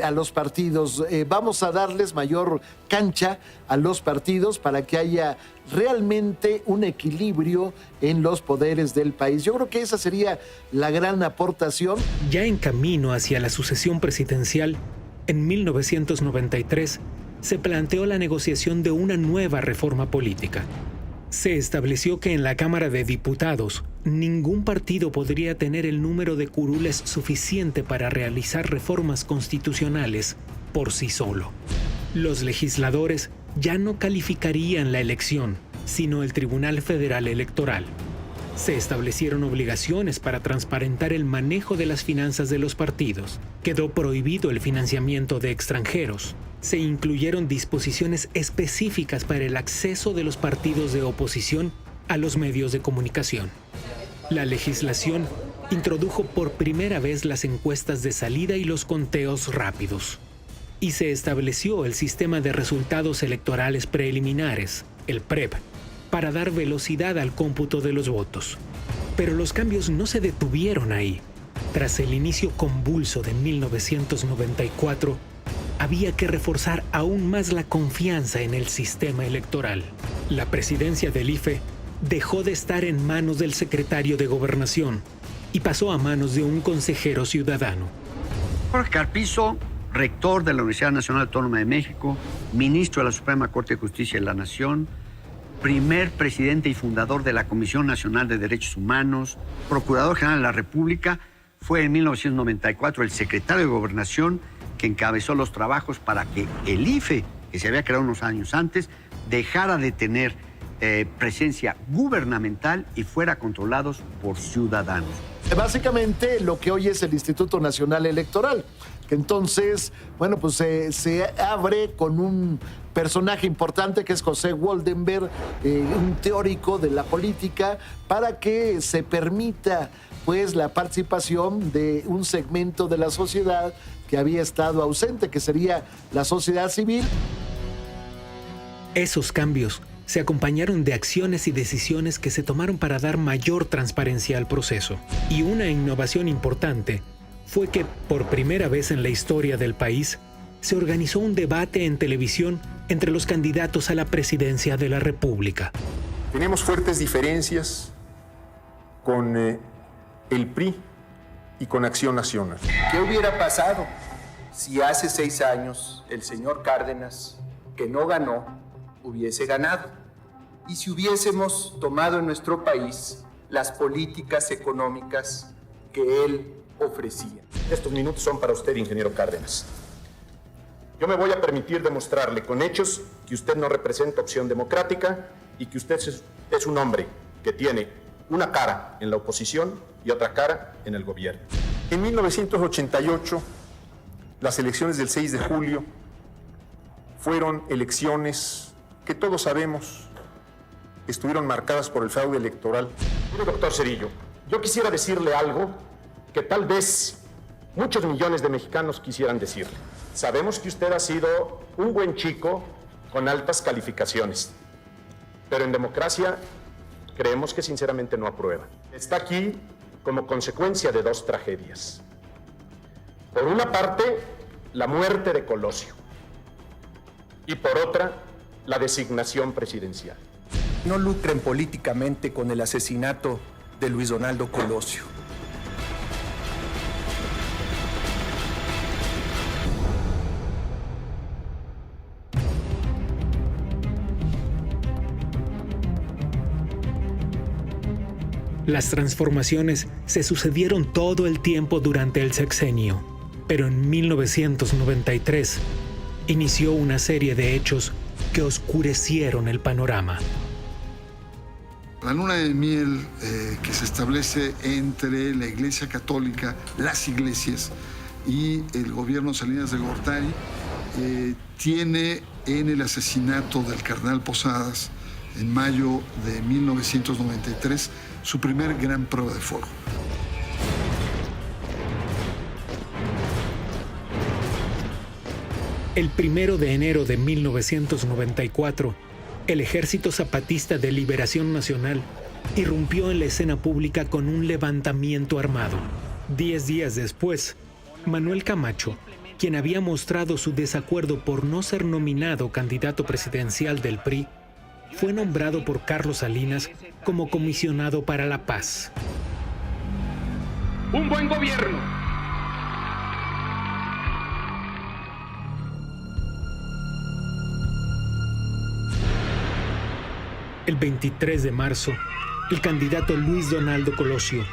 a los partidos. Vamos a darles mayor cancha a los partidos para que haya realmente un equilibrio en los poderes del país. Yo creo que esa sería la gran aportación. Ya en camino hacia la sucesión presidencial, en 1993 se planteó la negociación de una nueva reforma política. Se estableció que en la Cámara de Diputados ningún partido podría tener el número de curules suficiente para realizar reformas constitucionales por sí solo. Los legisladores ya no calificarían la elección, sino el Tribunal Federal Electoral. Se establecieron obligaciones para transparentar el manejo de las finanzas de los partidos. Quedó prohibido el financiamiento de extranjeros. Se incluyeron disposiciones específicas para el acceso de los partidos de oposición a los medios de comunicación. La legislación introdujo por primera vez las encuestas de salida y los conteos rápidos. Y se estableció el sistema de resultados electorales preliminares, el PREP, para dar velocidad al cómputo de los votos. Pero los cambios no se detuvieron ahí. Tras el inicio convulso de 1994, había que reforzar aún más la confianza en el sistema electoral. La presidencia del IFE dejó de estar en manos del secretario de Gobernación y pasó a manos de un consejero ciudadano. Jorge Carpizo, rector de la Universidad Nacional Autónoma de México, ministro de la Suprema Corte de Justicia de la Nación, primer presidente y fundador de la Comisión Nacional de Derechos Humanos, procurador general de la República, fue en 1994 el secretario de Gobernación que encabezó los trabajos para que el IFE, que se había creado unos años antes, dejara de tener presencia gubernamental y fuera controlados por ciudadanos. Básicamente lo que hoy es el Instituto Nacional Electoral, que entonces, bueno, pues se abre con un personaje importante que es José Woldenberg, un teórico de la política, para que se permita pues la participación de un segmento de la sociedad que había estado ausente, que sería la sociedad civil. Esos cambios se acompañaron de acciones y decisiones que se tomaron para dar mayor transparencia al proceso. Y una innovación importante fue que, por primera vez en la historia del país, se organizó un debate en televisión entre los candidatos a la presidencia de la República. Tenemos fuertes diferencias con el PRI y con Acción Nacional. ¿Qué hubiera pasado si hace 6 años el señor Cárdenas, que no ganó, hubiese ganado? Y si hubiésemos tomado en nuestro país las políticas económicas que él ofrecía. Estos minutos son para usted, ingeniero Cárdenas. Yo me voy a permitir demostrarle con hechos que usted no representa Opción Democrática y que usted es un hombre que tiene una cara en la oposición y otra cara en el gobierno. En 1988, las elecciones del 6 de julio fueron elecciones que todos sabemos estuvieron marcadas por el fraude electoral. Mire, doctor Cerillo, yo quisiera decirle algo que tal vez muchos millones de mexicanos quisieran decirle. Sabemos que usted ha sido un buen chico con altas calificaciones, pero en democracia creemos que sinceramente no aprueba. Está aquí como consecuencia de 2 tragedias. Por una parte, la muerte de Colosio, y por otra, la designación presidencial. No lucren políticamente con el asesinato de Luis Donaldo Colosio. Las transformaciones se sucedieron todo el tiempo durante el sexenio, pero en 1993 inició una serie de hechos que oscurecieron el panorama. La luna de miel que se establece entre la Iglesia Católica, las iglesias y el gobierno Salinas de Gortari tiene en el asesinato del cardenal Posadas en mayo de 1993 su primer gran prueba de fuego. El 1 de enero de 1994, el Ejército Zapatista de Liberación Nacional irrumpió en la escena pública con un levantamiento armado. 10 días después, Manuel Camacho, quien había mostrado su desacuerdo por no ser nominado candidato presidencial del PRI, fue nombrado por Carlos Salinas como comisionado para la paz. Un buen gobierno. El 23 de marzo, el candidato Luis Donaldo Colosio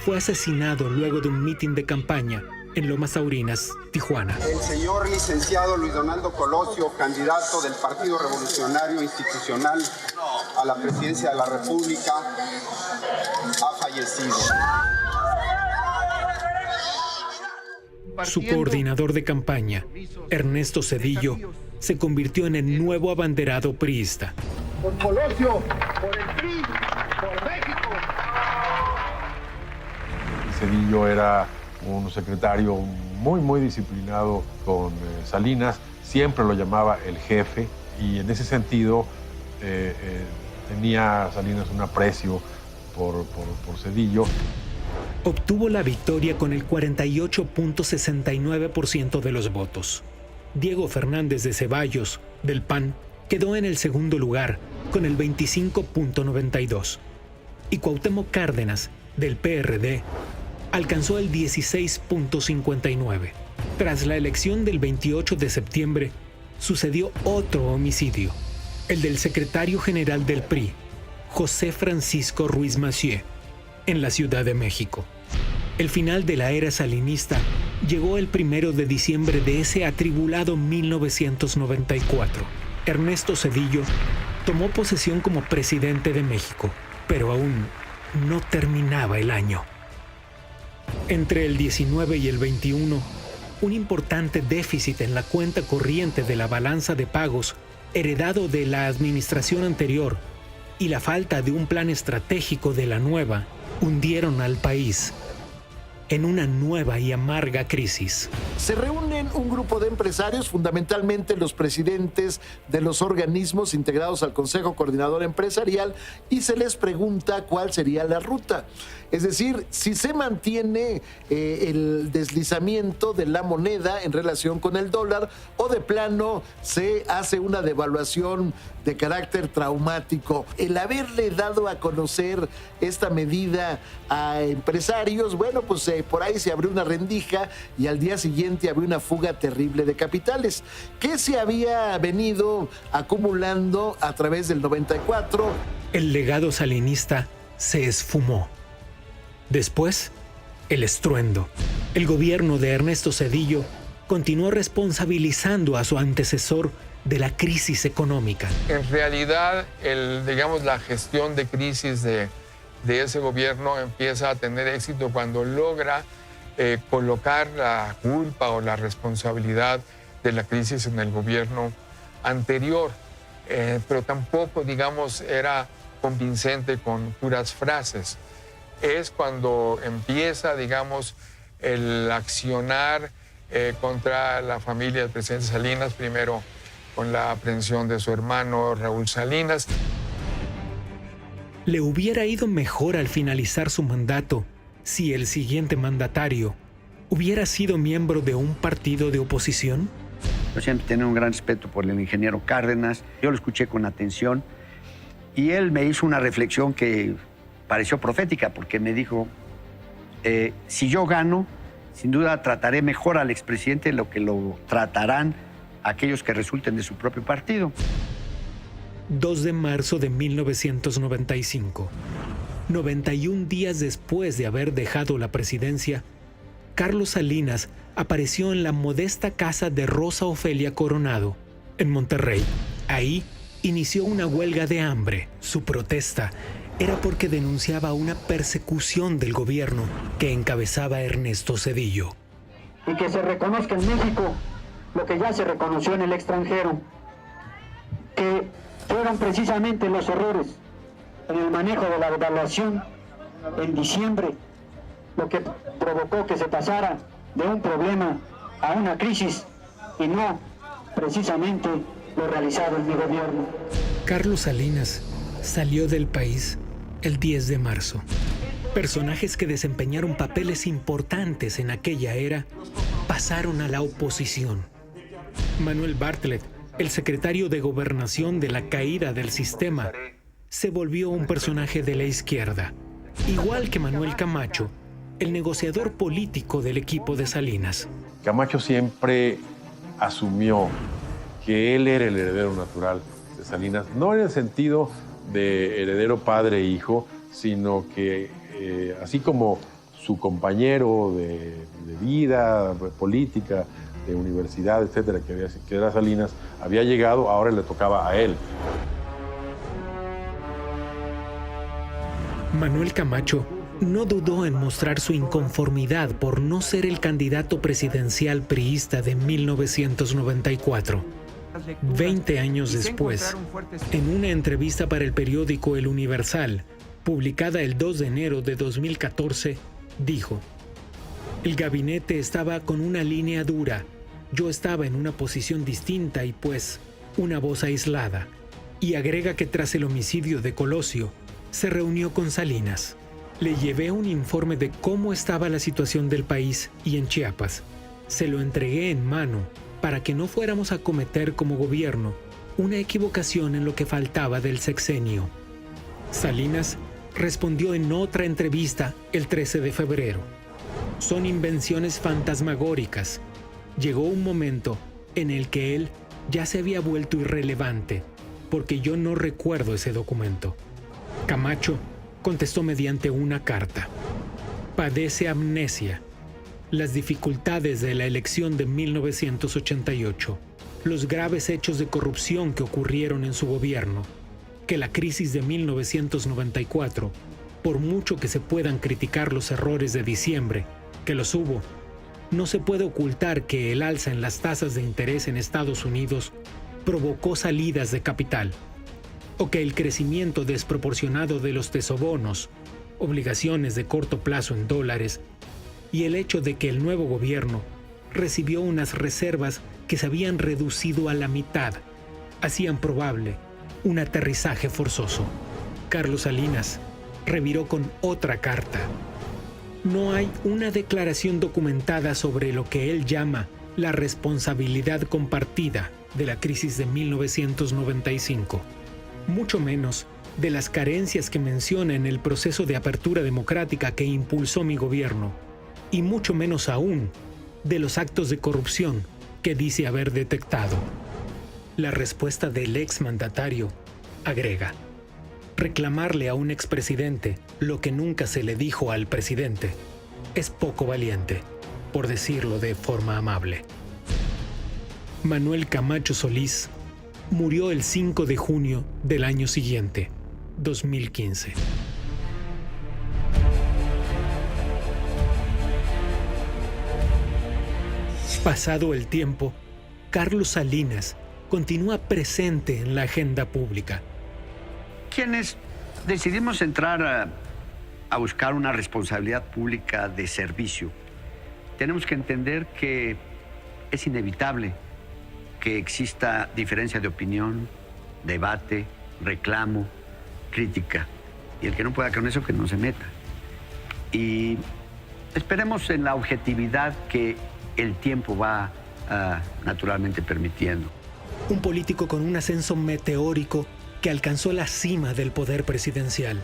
fue asesinado luego de un mitin de campaña en Lomas Taurinas, Tijuana. El señor licenciado Luis Donaldo Colosio, candidato del Partido Revolucionario Institucional a la presidencia de la República, ha fallecido. Su coordinador de campaña, Ernesto Zedillo, se convirtió en el nuevo abanderado priista. Por Colosio, por el PRI, por México. Zedillo era un secretario muy disciplinado con Salinas, siempre lo llamaba el jefe, y en ese sentido tenía Salinas un aprecio por Zedillo. Obtuvo la victoria con el 48.69% de los votos. Diego Fernández de Ceballos, del PAN, quedó en el segundo lugar con el 25.92%, y Cuauhtémoc Cárdenas, del PRD, alcanzó el 16.59%. Tras la elección del 28 de septiembre, sucedió otro homicidio, el del secretario general del PRI, José Francisco Ruiz Massieu, en la Ciudad de México. El final de la era salinista llegó el 1 de diciembre de ese atribulado 1994. Ernesto Zedillo tomó posesión como presidente de México, pero aún no terminaba el año. Entre el 19 y el 21, un importante déficit en la cuenta corriente de la balanza de pagos heredado de la administración anterior y la falta de un plan estratégico de la nueva hundieron al país en una nueva y amarga crisis. Se reúnen un grupo de empresarios, fundamentalmente los presidentes de los organismos integrados al Consejo Coordinador Empresarial, y se les pregunta cuál sería la ruta. Es decir, si se mantiene el deslizamiento de la moneda en relación con el dólar o de plano se hace una devaluación de carácter traumático. El haberle dado a conocer esta medida a empresarios, bueno, pues por ahí se abrió una rendija y al día siguiente había una fuga terrible de capitales que se había venido acumulando a través del 94. El legado salinista se esfumó. Después, el estruendo. El gobierno de Ernesto Zedillo continuó responsabilizando a su antecesor de la crisis económica. En realidad, la gestión de crisis de ese gobierno empieza a tener éxito cuando logra colocar la culpa o la responsabilidad de la crisis en el gobierno anterior, pero tampoco, era convincente con puras frases. Es cuando empieza, el accionar contra la familia del presidente Salinas, primero con la aprehensión de su hermano Raúl Salinas. ¿Le hubiera ido mejor al finalizar su mandato si el siguiente mandatario hubiera sido miembro de un partido de oposición? Yo siempre tengo un gran respeto por el ingeniero Cárdenas. Yo lo escuché con atención y él me hizo una reflexión que pareció profética, porque me dijo, si yo gano, sin duda trataré mejor al expresidente de lo que lo tratarán aquellos que resulten de su propio partido. 2 de marzo de 1995. 91 días después de haber dejado la presidencia, Carlos Salinas apareció en la modesta casa de Rosa Ofelia Coronado, en Monterrey. Ahí inició una huelga de hambre. Su protesta era porque denunciaba una persecución del gobierno que encabezaba Ernesto Zedillo. Y que se reconozca en México lo que ya se reconoció en el extranjero, que fueron precisamente los errores en el manejo de la devaluación en diciembre lo que provocó que se pasara de un problema a una crisis y no precisamente lo realizado en mi gobierno. Carlos Salinas salió del país el 10 de marzo. Personajes que desempeñaron papeles importantes en aquella era pasaron a la oposición. Manuel Bartlett, el secretario de Gobernación de la caída del sistema, se volvió un personaje de la izquierda, igual que Manuel Camacho, el negociador político del equipo de Salinas. Camacho siempre asumió que él era el heredero natural de Salinas, no en el sentido de heredero padre e hijo, sino que así como su compañero de vida política, de universidad, etcétera, que era Salinas, había llegado, ahora le tocaba a él. Manuel Camacho no dudó en mostrar su inconformidad por no ser el candidato presidencial priista de 1994. 20 años después, en una entrevista para el periódico El Universal, publicada el 2 de enero de 2014, dijo: "El gabinete estaba con una línea dura. Yo estaba en una posición distinta y, pues, una voz aislada". Y agrega que tras el homicidio de Colosio, se reunió con Salinas. Le llevé un informe de cómo estaba la situación del país y en Chiapas. Se lo entregué en mano para que no fuéramos a cometer como gobierno una equivocación en lo que faltaba del sexenio. Salinas respondió en otra entrevista el 13 de febrero. Son invenciones fantasmagóricas. Llegó un momento en el que él ya se había vuelto irrelevante, porque yo no recuerdo ese documento. Camacho contestó mediante una carta. Padece amnesia. Las dificultades de la elección de 1988, los graves hechos de corrupción que ocurrieron en su gobierno, que la crisis de 1994, por mucho que se puedan criticar los errores de diciembre, que los hubo, no se puede ocultar que el alza en las tasas de interés en Estados Unidos provocó salidas de capital, o que el crecimiento desproporcionado de los tesobonos, obligaciones de corto plazo en dólares, y el hecho de que el nuevo gobierno recibió unas reservas que se habían reducido a la mitad, hacían probable un aterrizaje forzoso. Carlos Salinas reviró con otra carta. No hay una declaración documentada sobre lo que él llama la responsabilidad compartida de la crisis de 1995, mucho menos de las carencias que menciona en el proceso de apertura democrática que impulsó mi gobierno, y mucho menos aún de los actos de corrupción que dice haber detectado. La respuesta del exmandatario agrega: reclamarle a un expresidente lo que nunca se le dijo al presidente es poco valiente, por decirlo de forma amable. Manuel Camacho Solís murió el 5 de junio del año siguiente, 2015. Pasado el tiempo, Carlos Salinas continúa presente en la agenda pública. Quienes decidimos entrar a buscar una responsabilidad pública de servicio, tenemos que entender que es inevitable que exista diferencia de opinión, debate, reclamo, crítica. Y el que no pueda con eso, que no se meta. Y esperemos en la objetividad que el tiempo va naturalmente permitiendo. Un político con un ascenso meteórico que alcanzó la cima del poder presidencial.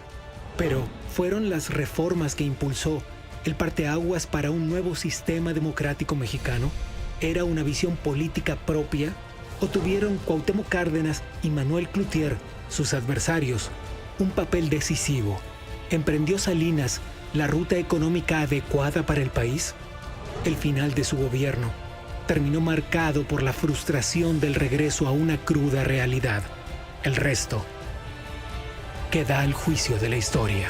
Pero ¿fueron las reformas que impulsó el parteaguas para un nuevo sistema democrático mexicano? ¿Era una visión política propia? ¿O tuvieron Cuauhtémoc Cárdenas y Manuel Cloutier, sus adversarios, un papel decisivo? ¿Emprendió Salinas la ruta económica adecuada para el país? El final de su gobierno terminó marcado por la frustración del regreso a una cruda realidad. El resto queda al juicio de la historia.